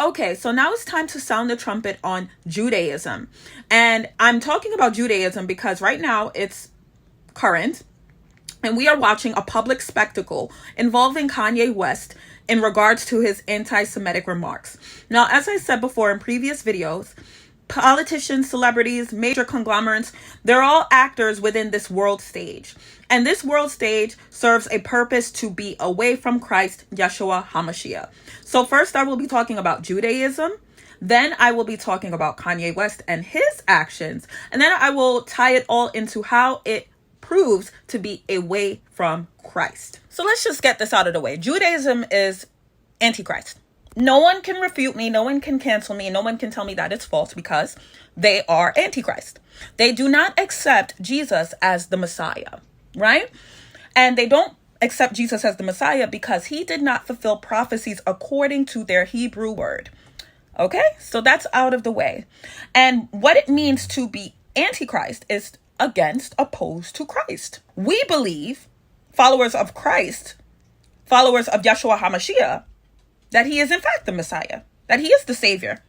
Okay, so now it's time to sound the trumpet on Judaism. And I'm talking about Judaism because right now it's current and we are watching a public spectacle involving Kanye West in regards to his anti-Semitic remarks. Now, as I said before in previous videos, politicians, celebrities, major conglomerates, they're all actors within this world stage. And this world stage serves a purpose to be away from Christ, Yeshua HaMashiach. So first I will be talking about Judaism. Then I will be talking about Kanye West and his actions. And then I will tie it all into how it proves to be away from Christ. So let's just get this out of the way. Judaism is Antichrist. No one can refute me. No one can cancel me. No one can tell me that it's false because they are Antichrist. They do not accept Jesus as the Messiah, right? And they don't accept Jesus as the Messiah because he did not fulfill prophecies according to their Hebrew word. Okay, so that's out of the way. And what it means to be Antichrist is against, opposed to Christ. We believe, followers of Christ, followers of Yeshua HaMashiach, that he is in fact the Messiah, that he is the Savior.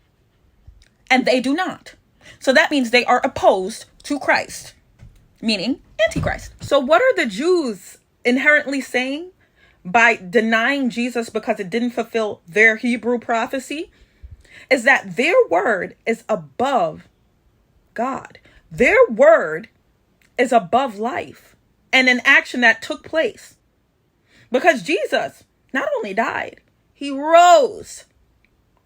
And they do not. So that means they are opposed to Christ, meaning Antichrist. So what are the Jews inherently saying by denying Jesus because it didn't fulfill their Hebrew prophecy? Is that their word is above God. Their word is above life and an action that took place. Because Jesus not only died, he rose.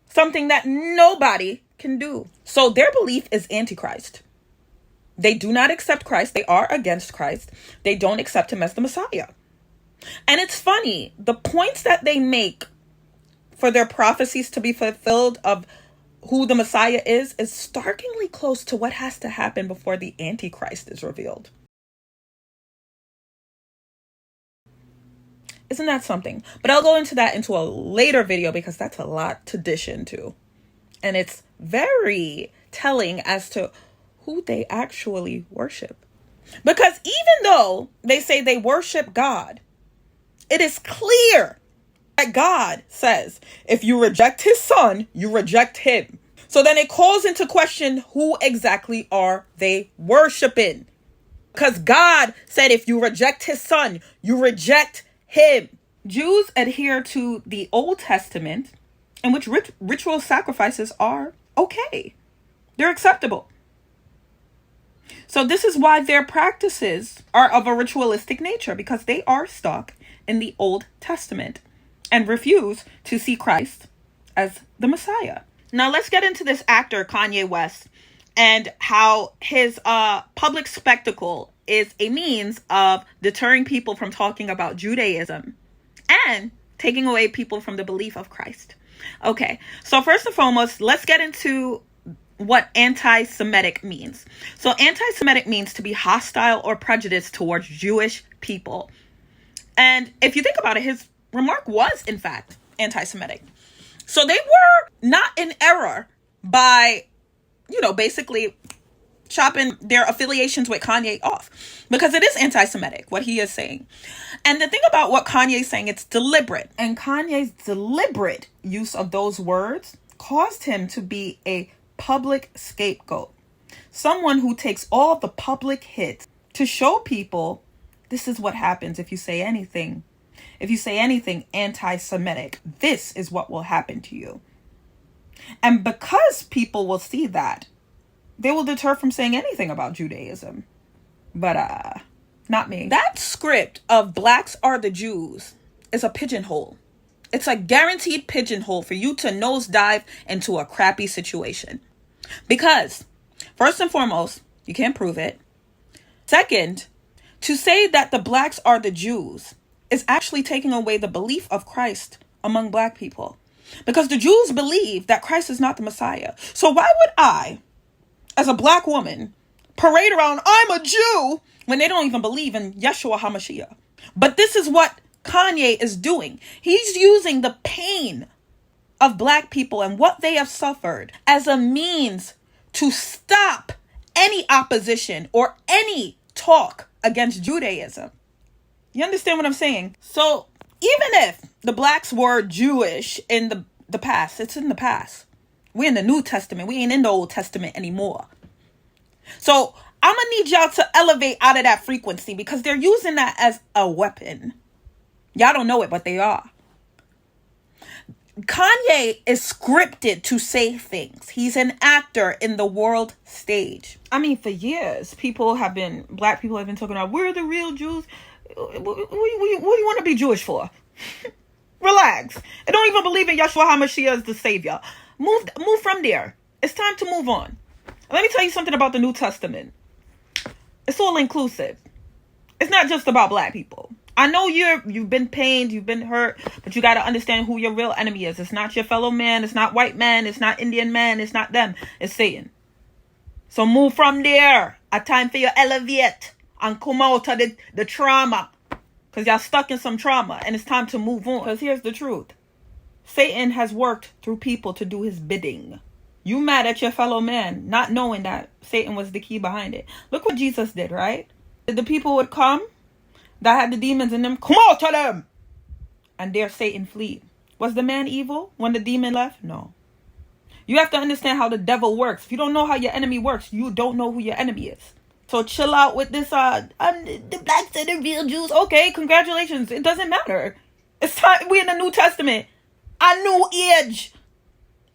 Something that nobody can do. So their belief is Antichrist. They do not accept Christ. They are against Christ. They don't accept him as the Messiah. And it's funny, the points that they make for their prophecies to be fulfilled of who the Messiah is starkly close to what has to happen before the Antichrist is revealed. Isn't that something? But I'll go into that into a later video because that's a lot to dish into. And it's very telling as to who they actually worship. Because even though they say they worship God, it is clear that God says, if you reject his son, you reject him. So then it calls into question, who exactly are they worshiping? Because God said, if you reject his son, you reject him. Jews adhere to the Old Testament, in which ritual sacrifices are okay. They're acceptable. So this is why their practices are of a ritualistic nature, because they are stuck in the Old Testament and refuse to see Christ as the Messiah. Now let's get into this actor, Kanye West, and how his public spectacle is a means of deterring people from talking about Judaism and taking away people from the belief of Christ. Okay, so first and foremost, let's get into what anti-Semitic means. So anti-Semitic means to be hostile or prejudiced towards Jewish people. And if you think about it, his remark was, in fact, anti-Semitic. So they were not in error by, basically chopping their affiliations with Kanye off, because it is anti-Semitic, what he is saying. And the thing about what Kanye is saying, it's deliberate. And Kanye's deliberate use of those words caused him to be a public scapegoat. Someone who takes all the public hits to show people this is what happens if you say anything. If you say anything anti-Semitic, this is what will happen to you. And because people will see that, they will deter from saying anything about Judaism. But not me. That script of blacks are the Jews is a pigeonhole. It's a guaranteed pigeonhole for you to nosedive into a crappy situation. Because, first and foremost, you can't prove it. Second, to say that the blacks are the Jews is actually taking away the belief of Christ among black people. Because the Jews believe that Christ is not the Messiah. So why would I, as a black woman, parade around, I'm a Jew, when they don't even believe in Yeshua HaMashiach? But this is what Kanye is doing. He's using the pain of black people and what they have suffered as a means to stop any opposition or any talk against Judaism. You understand what I'm saying? So even if the blacks were Jewish in the the past. It's in the past. We're in the New Testament. We ain't in the Old Testament anymore. So I'm going to need y'all to elevate out of that frequency because they're using that as a weapon. Y'all don't know it, but they are. Kanye is scripted to say things. He's an actor in the world stage. I mean, for years, black people have been talking about, we're the real Jews. What do you want to be Jewish for? Relax. I don't even believe in Yeshua HaMashiach as the savior. Move from there. It's time to move on. Let me tell you something about the New Testament. It's all inclusive. It's not just about black people. I know you've been pained, you've been hurt, but you got to understand who your real enemy is. It's not your fellow man. It's not white man. It's not Indian man. It's not them. It's Satan. So move from there. A time for you to elevate and come out of the trauma. Because y'all stuck in some trauma and it's time to move on. Because here's the truth. Satan has worked through people to do his bidding. You mad at your fellow man, not knowing that Satan was the key behind it. Look what Jesus did, right? The people would come that had the demons in them, come out to them. And there Satan fled. Was the man evil when the demon left? No. You have to understand how the devil works. If you don't know how your enemy works, you don't know who your enemy is. So chill out with this, the blacks are the real Jews. Okay, congratulations. It doesn't matter. It's time. We're in the New Testament. A new age.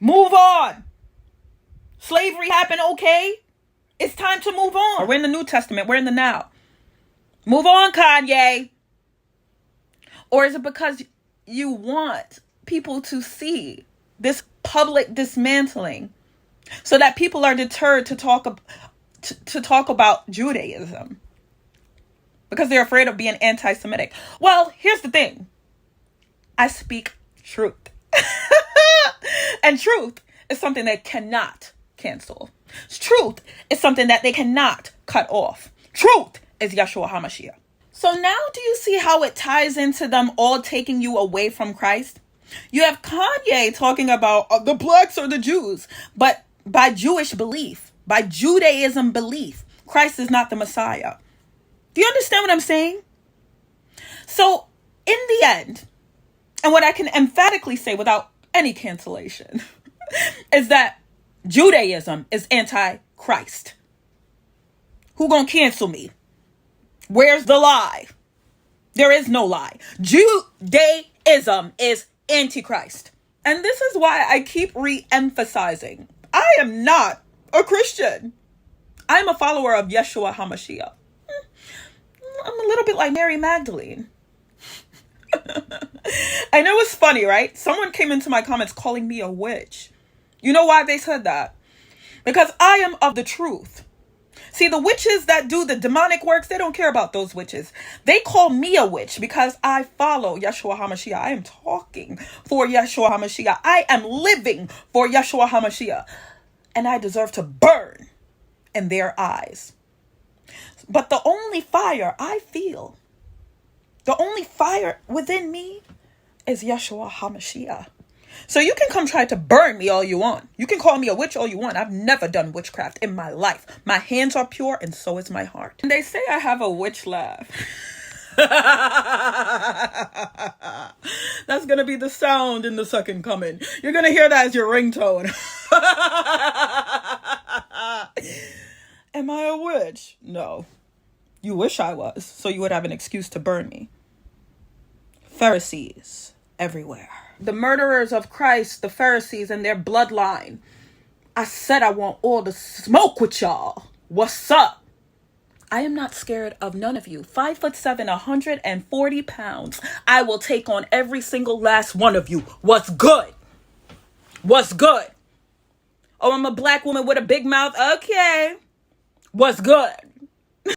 Move on. Slavery happened, okay? It's time to move on. We're in the New Testament. We're in the now. Move on, Kanye. Or is it because you want people to see this public dismantling so that people are deterred to talk about Judaism? Because they're afraid of being anti-Semitic. Well, here's the thing. I speak truth. And truth is something that cannot cancel. Truth is something that they cannot cut off. Truth is Yeshua HaMashiach. So now do you see how it ties into them all taking you away from Christ? You have Kanye talking about the blacks are the Jews. But by Jewish belief, by Judaism belief, Christ is not the Messiah. Do you understand what I'm saying? So in the end, and what I can emphatically say without any cancellation, is that Judaism is anti-Christ. Who gonna cancel me? Where's the lie? There is no lie. Judaism is antichrist. And this is why I keep re-emphasizing. I am not a Christian. I'm a follower of Yeshua HaMashiach. I'm a little bit like Mary Magdalene. I know it's funny, right? Someone came into my comments calling me a witch. You know why they said that? Because I am of the truth. See, the witches that do the demonic works, they don't care about those witches. They call me a witch because I follow Yeshua HaMashiach. I am talking for Yeshua HaMashiach. I am living for Yeshua HaMashiach. And I deserve to burn in their eyes. But the only fire I feel, the only fire within me is Yeshua HaMashiach. So you can come try to burn me all you want. You can call me a witch all you want. I've never done witchcraft in my life. My hands are pure and so is my heart. And they say I have a witch laugh. That's going to be the sound in the second coming. You're going to hear that as your ringtone. Am I a witch? No. You wish I was, so you would have an excuse to burn me. Pharisees everywhere. The murderers of Christ, the Pharisees and their bloodline. I said I want all the smoke with y'all. What's up? I am not scared of none of you. 5'7", 140 pounds. I will take on every single last one of you. What's good? What's good? Oh, I'm a black woman with a big mouth. Okay. What's good?